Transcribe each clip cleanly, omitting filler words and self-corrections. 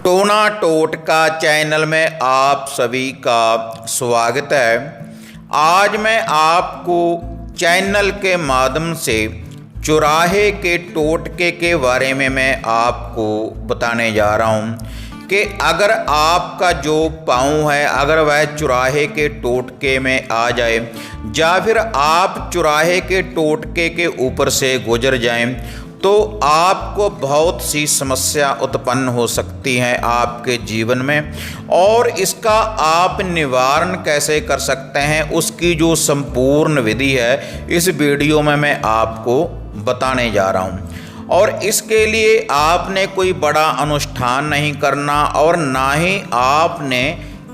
टोना टोटका चैनल में आप सभी का स्वागत है। आज मैं आपको चैनल के माध्यम से चुराहे के टोटके के बारे में मैं आपको बताने जा रहा हूं कि अगर आपका जो पाँव है अगर वह चुराहे के टोटके में आ जाए या फिर आप चुराहे के टोटके के ऊपर से गुजर जाएं तो आपको बहुत सी समस्या उत्पन्न हो सकती हैं आपके जीवन में, और इसका आप निवारण कैसे कर सकते हैं उसकी जो संपूर्ण विधि है इस वीडियो में मैं आपको बताने जा रहा हूं। और इसके लिए आपने कोई बड़ा अनुष्ठान नहीं करना और ना ही आपने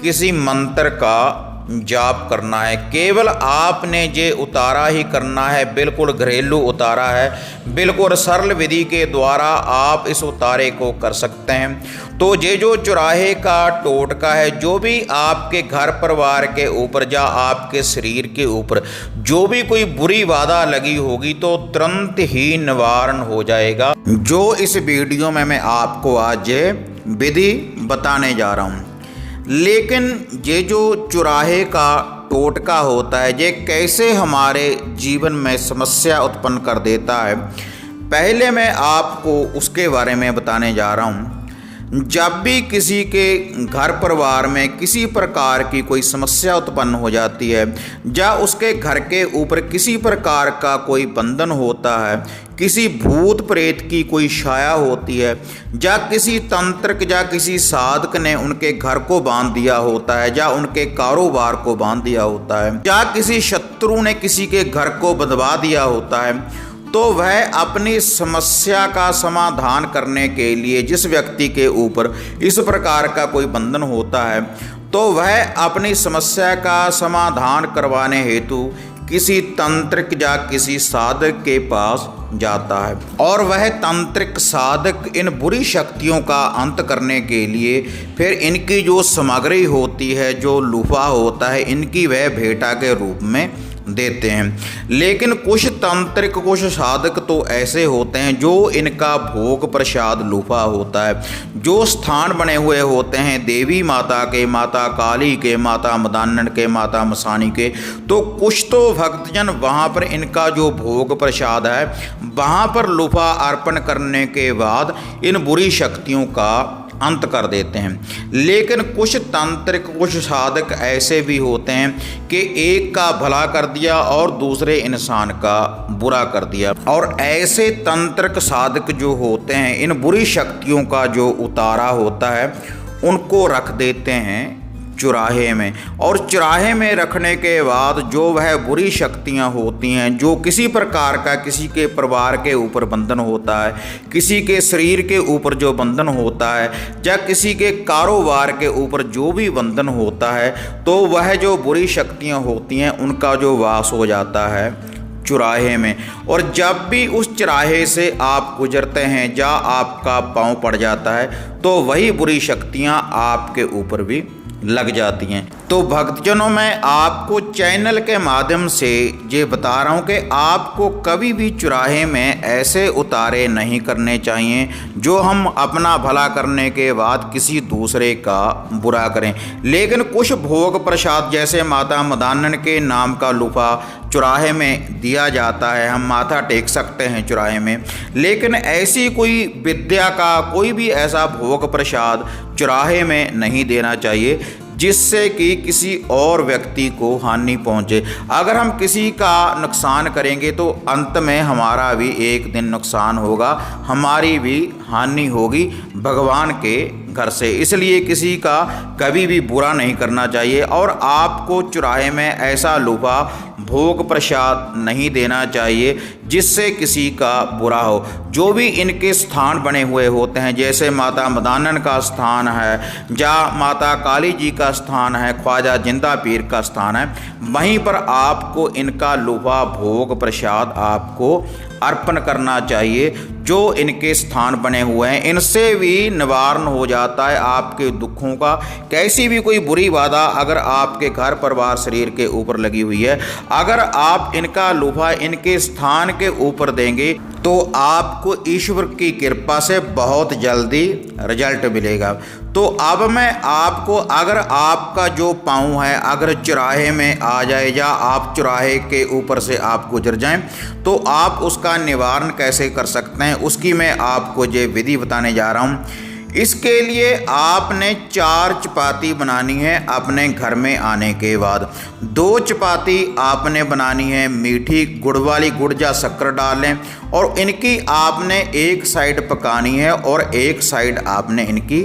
किसी मंत्र का जाप करना है। केवल आपने ये उतारा ही करना है, बिल्कुल घरेलू उतारा है, बिल्कुल सरल विधि के द्वारा आप इस उतारे को कर सकते हैं। तो ये जो चुराहे का टोटका है, जो भी आपके घर परिवार के ऊपर या आपके शरीर के ऊपर जो भी कोई बुरी बाधा लगी होगी तो तुरंत ही निवारण हो जाएगा। जो इस वीडियो में मैं आपको आज ये विधि बताने जा रहा हूँ। लेकिन ये जो चुराहे का टोटका होता है ये कैसे हमारे जीवन में समस्या उत्पन्न कर देता है, पहले मैं आपको उसके बारे में बताने जा रहा हूँ। जब भी किसी के घर परिवार में किसी प्रकार की कोई समस्या उत्पन्न हो जाती है या उसके घर के ऊपर किसी प्रकार का कोई बंधन होता है, किसी भूत प्रेत की कोई छाया होती है या किसी तंत्रक या किसी साधक ने उनके घर को बांध दिया होता है या उनके कारोबार को बांध दिया होता है या किसी शत्रु ने किसी के घर को बंधवा दिया होता है, तो वह अपनी समस्या का समाधान करने के लिए जिस व्यक्ति के ऊपर इस प्रकार का कोई बंधन होता है तो वह अपनी समस्या का समाधान करवाने हेतु किसी तंत्रिक या किसी साधक के पास जाता है। और वह तंत्रिक साधक इन बुरी शक्तियों का अंत करने के लिए फिर इनकी जो सामग्री होती है, जो लूफा होता है, इनकी वह भेंटा के रूप में देते हैं। लेकिन कुछ तंत्रिक कुछ साधक तो ऐसे होते हैं जो इनका भोग प्रसाद लूफा होता है, जो स्थान बने हुए होते हैं देवी माता के, माता काली के, माता मदानन के, माता मसानी के, तो कुछ तो भक्तजन वहाँ पर इनका जो भोग प्रसाद है वहाँ पर लूफा अर्पण करने के बाद इन बुरी शक्तियों का अंत कर देते हैं। लेकिन कुछ तांत्रिक कुछ साधक ऐसे भी होते हैं कि एक का भला कर दिया और दूसरे इंसान का बुरा कर दिया, और ऐसे तंत्रिक साधक जो होते हैं इन बुरी शक्तियों का जो उतारा होता है उनको रख देते हैं चुराहे में। और चुराहे में रखने के बाद जो वह बुरी शक्तियां होती हैं, जो किसी प्रकार का किसी के परिवार के ऊपर बंधन होता है, किसी के शरीर के ऊपर जो बंधन होता है या किसी के कारोबार के ऊपर जो भी बंधन होता है, तो वह जो बुरी शक्तियां होती हैं उनका जो वास हो जाता है चुराहे में। और जब भी उस चुराहे से आप गुजरते हैं या आपका पाँव पड़ जाता है तो वही बुरी शक्तियां आपके ऊपर भी लग जाती हैं। तो भक्तजनों, मैं आपको चैनल के माध्यम से ये बता रहा हूँ कि आपको कभी भी चुराहे में ऐसे उतारे नहीं करने चाहिए जो हम अपना भला करने के बाद किसी दूसरे का बुरा करें। लेकिन कुछ भोग प्रसाद जैसे माता मदानन के नाम का लूफा चुराहे में दिया जाता है, हम माथा टेक सकते हैं चुराहे में। लेकिन ऐसी कोई विद्या का कोई भी ऐसा भोग प्रसाद चुराहे में नहीं देना चाहिए जिससे कि किसी और व्यक्ति को हानि पहुंचे। अगर हम किसी का नुकसान करेंगे तो अंत में हमारा भी एक दिन नुकसान होगा, हमारी भी हानि होगी भगवान के घर से। इसलिए किसी का कभी भी बुरा नहीं करना चाहिए और आपको चुराहे में ऐसा लूफा भोग प्रसाद नहीं देना चाहिए जिससे किसी का बुरा हो। जो भी इनके स्थान बने हुए होते हैं, जैसे माता मदानन का स्थान है या माता काली जी का स्थान है, ख्वाजा जिंदा पीर का स्थान है, वहीं पर आपको इनका लूफा भोग प्रसाद आपको अर्पण करना चाहिए। जो इनके स्थान बने हुए हैं इनसे भी निवारण हो जाता है आपके दुखों का। कैसी भी कोई बुरी बाधा अगर आपके घर परिवार शरीर के ऊपर लगी हुई है, अगर आप इनका लूफा इनके स्थान के ऊपर देंगे तो आपको ईश्वर की कृपा से बहुत जल्दी रिजल्ट मिलेगा। तो अब मैं आपको, अगर आपका जो पाँव है अगर चौराहे में आ जाए या आप चौराहे के ऊपर से आप गुजर जाएं, तो आप उसका निवारण कैसे कर सकते हैं उसकी मैं आपको ये विधि बताने जा रहा हूँ। इसके लिए आपने 4 चपाती बनानी है अपने घर में आने के बाद। 2 चपाती आपने बनानी है मीठी गुड़ वाली, गुड़ या शक्कर डाल लें, और इनकी आपने एक साइड पकानी है और एक साइड आपने इनकी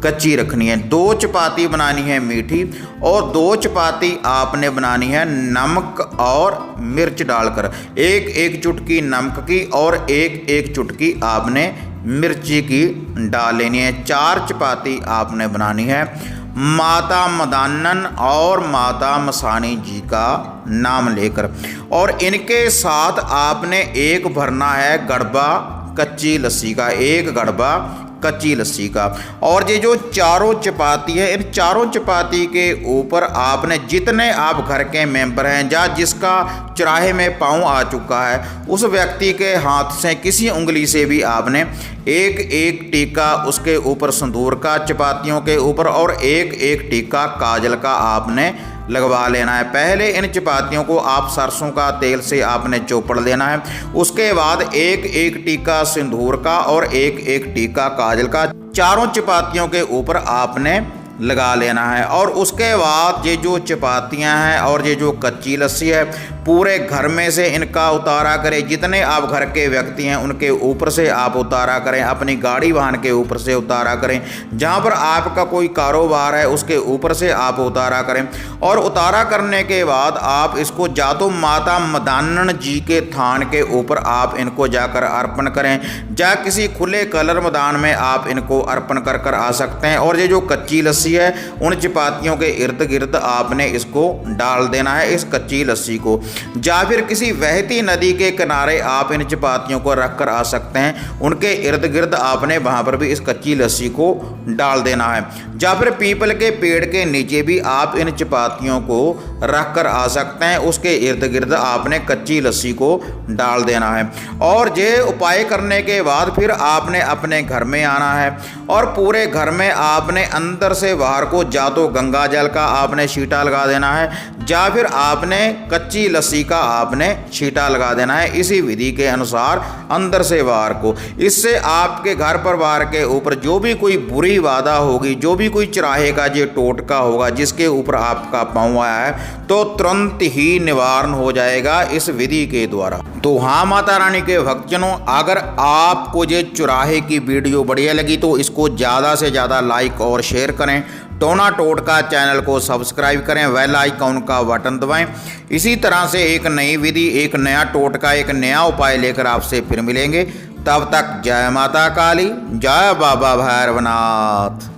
कच्ची रखनी है। 2 चपाती बनानी है मीठी और 2 चपाती आपने बनानी है नमक और मिर्च डालकर, एक चुटकी नमक की और एक चुटकी आपने मिर्ची की डाल लेनी है। 4 चपाती आपने बनानी है माता मदानन और माता मसानी जी का नाम लेकर, और इनके साथ आपने एक भरना है गड़बा कच्ची लस्सी का, एक गड़बा कच्ची लस्सी का। और ये जो 4 चपाती है, इन 4 चपाती के ऊपर आपने जितने आप घर के मेंबर हैं या जिसका चौराहे में पाँव आ चुका है उस व्यक्ति के हाथ से किसी उंगली से भी आपने एक टीका उसके ऊपर सिंदूर का चपातियों के ऊपर और एक टीका काजल का आपने लगवा लेना है। पहले इन चपातियों को आप सरसों का तेल से आपने चोपड़ लेना है, उसके बाद एक टीका सिंदूर का और एक टीका काजल का 4 चपातियों के ऊपर आपने लगा लेना है। और उसके बाद ये जो चपातियां हैं और ये जो कच्ची लस्सी है पूरे घर में से इनका उतारा करें। जितने आप घर के व्यक्ति हैं उनके ऊपर से आप उतारा करें, अपनी गाड़ी वाहन के ऊपर से उतारा करें, जहां पर आपका कोई कारोबार है उसके ऊपर से आप उतारा करें। और उतारा करने के बाद आप इसको या तो माता मदानन जी के थान के ऊपर आप इनको जाकर अर्पण करें, या किसी खुले कलर मैदान में आप इनको अर्पण कर आ सकते हैं। और ये जो कच्ची लस्सी है उन चपातियों के इर्द गिर्द आपने इसको डाल देना है, इस कच्ची लस्सी को, या फिर किसी बहती नदी के किनारे आप इन चपातियों को रख कर आ सकते हैं, उनके इर्द गिर्द आपने वहां पर भी इस कच्ची लस्सी को डाल देना है। या फिर पीपल के पेड़ के नीचे भी आप इन चपातियों को रख कर आ सकते हैं, उसके इर्द गिर्द आपने कच्ची लस्सी को डाल देना है। और ये उपाय करने के बाद फिर आपने अपने घर में आना है और पूरे घर में आपने अंदर से बाहर को या तो गंगा जल का आपने छींटा लगा देना है या फिर आपने कच्ची लस्सी का आपने छींटा लगा देना है, इसी विधि के अनुसार अंदर से बाहर को। इससे आपके घर परिवार के ऊपर जो भी कोई बुरी बाधा होगी, जो भी कोई चौराहे का जो टोटका होगा जिसके ऊपर आपका पाँव आया है, तो तुरंत ही निवारण हो जाएगा इस विधि के द्वारा। तो हाँ माता रानी के भक्तजनों, अगर आपको ये चौराहे की वीडियो बढ़िया लगी तो इसको ज़्यादा से ज़्यादा लाइक और शेयर करें। टोना टोटका चैनल को सब्सक्राइब करें, बेल आइकन का बटन दबाएं। इसी तरह से एक नई विधि, एक नया टोटका, एक नया उपाय लेकर आपसे फिर मिलेंगे। तब तक जय माता काली, जय बाबा भैरवनाथ।